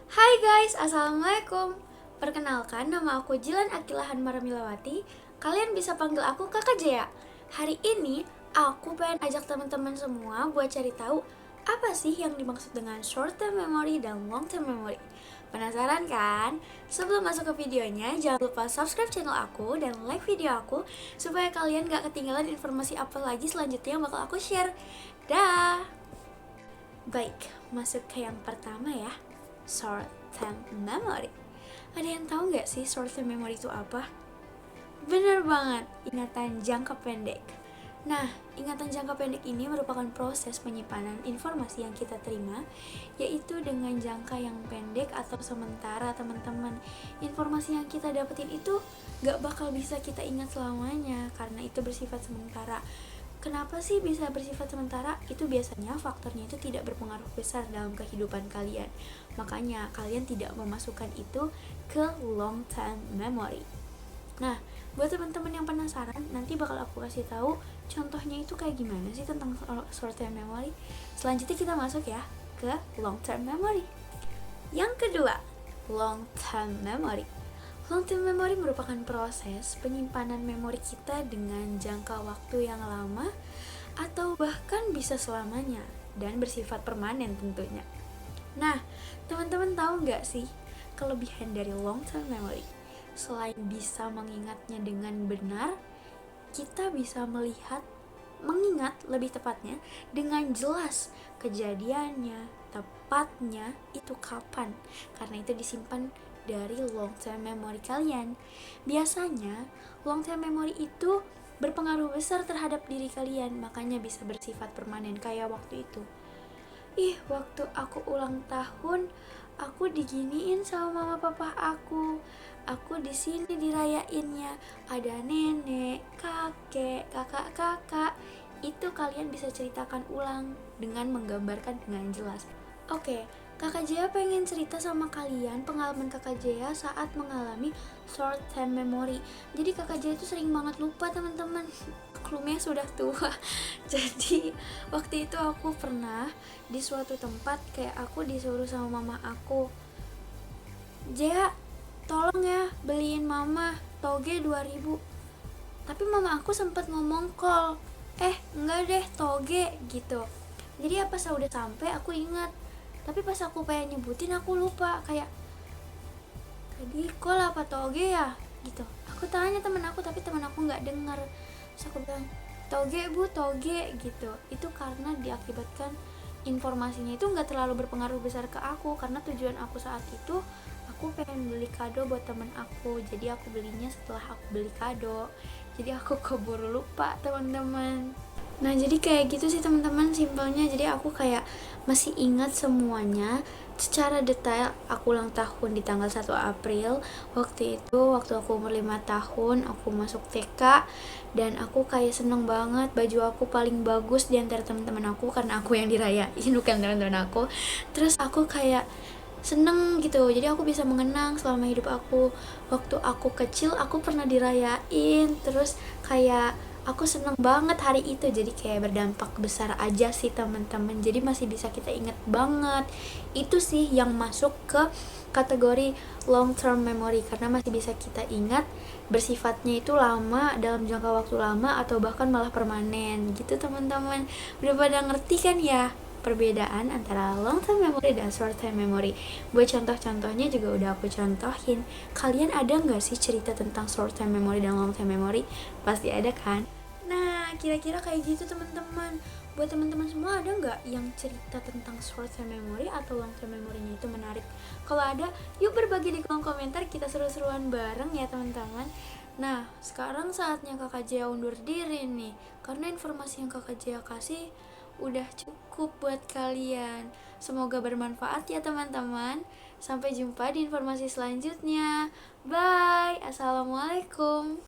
Hai guys, Assalamualaikum. Perkenalkan, nama aku Jilan Akilahan Maramilawati. Kalian bisa panggil aku Kakak Jaya. Hari ini, aku pengen ajak teman-teman semua buat cari tahu apa sih yang dimaksud dengan short term memory dan long term memory. Penasaran kan? Sebelum masuk ke videonya, jangan lupa subscribe channel aku dan like video aku supaya kalian gak ketinggalan informasi apa lagi selanjutnya yang bakal aku share. Dah. Baik, masuk ke yang pertama ya. Short term memory. Ada yang tahu nggak sih short term memory itu apa? Bener banget, ingatan jangka pendek. Nah, ingatan jangka pendek ini merupakan proses penyimpanan informasi yang kita terima, yaitu dengan jangka yang pendek atau sementara, teman-teman. Informasi yang kita dapetin itu gak bakal bisa kita ingat selamanya, karena itu bersifat sementara. Kenapa sih bisa bersifat sementara? Itu biasanya faktornya itu tidak berpengaruh besar dalam kehidupan kalian. Makanya kalian tidak memasukkan itu ke long term memory. Nah, buat teman-teman yang penasaran, nanti bakal aku kasih tahu contohnya itu kayak gimana sih tentang short term memory. Selanjutnya kita masuk ya ke long term memory. Yang kedua, long term memory. Long term memory merupakan proses penyimpanan memori kita dengan jangka waktu yang lama atau bahkan bisa selamanya dan bersifat permanen tentunya. Nah, teman-teman tahu nggak sih kelebihan dari long term memory? Selain bisa mengingatnya dengan benar, kita bisa mengingat lebih tepatnya dengan jelas kejadiannya, tepatnya itu kapan, karena itu disimpan dari long term memory kalian. Biasanya long term memory itu berpengaruh besar terhadap diri kalian, makanya bisa bersifat permanen kayak waktu itu. Waktu aku ulang tahun, aku diginiin sama mama papa aku. Aku di sini dirayainnya, ada nenek, kakek, kakak-kakak. Itu kalian bisa ceritakan ulang dengan menggambarkan dengan jelas. Oke, Kakak Jaya pengen cerita sama kalian pengalaman Kakak Jaya saat mengalami short term memory. Jadi Kakak Jaya itu sering banget lupa, teman-teman. Maklumnya sudah tua. Jadi waktu itu aku pernah di suatu tempat, kayak aku disuruh sama mama aku, Jaya, tolong ya beliin mama toge 2000. Tapi mama aku sempat ngomong call, enggak deh toge gitu. Jadi pas udah sampai aku ingat, tapi pas aku pengen nyebutin aku lupa, kayak tadi call apa toge ya gitu. Aku tanya temen aku, tapi temen aku nggak dengar. Terus aku bilang toge bu, toge gitu. Itu karena diakibatkan informasinya itu nggak terlalu berpengaruh besar ke aku, karena tujuan aku saat itu aku pengen beli kado buat temen aku. Jadi aku belinya setelah aku beli kado. Jadi aku keburu lupa, teman-teman. Nah, jadi kayak gitu sih teman-teman simpelnya. Jadi aku kayak masih ingat semuanya secara detail. Aku ulang tahun di tanggal 1 April. Waktu itu waktu aku umur 5 tahun, aku masuk TK dan aku kayak seneng banget. Baju aku paling bagus di antara teman-teman aku karena aku yang dirayain, bukan teman-teman aku. Terus aku kayak seneng gitu, jadi aku bisa mengenang selama hidup aku. Waktu aku kecil aku pernah dirayain, terus kayak aku seneng banget hari itu. Jadi kayak berdampak besar aja sih teman-teman, jadi masih bisa kita inget banget. Itu sih yang masuk ke kategori long term memory, karena masih bisa kita ingat, bersifatnya itu lama, dalam jangka waktu lama, atau bahkan malah permanen gitu teman-teman. Udah pada ngerti kan ya perbedaan antara long term memory dan short term memory? Buat contoh-contohnya juga udah aku contohin. Kalian ada nggak sih cerita tentang short term memory dan long term memory? Pasti ada kan? Nah, kira-kira kayak gitu teman-teman. Buat teman-teman semua, ada nggak yang cerita tentang short term memory atau long term memory-nya itu menarik? Kalau ada, yuk berbagi di kolom komentar, kita seru-seruan bareng ya teman-teman. Nah, sekarang saatnya Kakak Jaya undur diri nih, karena informasi yang Kakak Jaya kasih udah cukup buat kalian. Semoga bermanfaat ya teman-teman. Sampai jumpa di informasi selanjutnya. Bye. Assalamualaikum.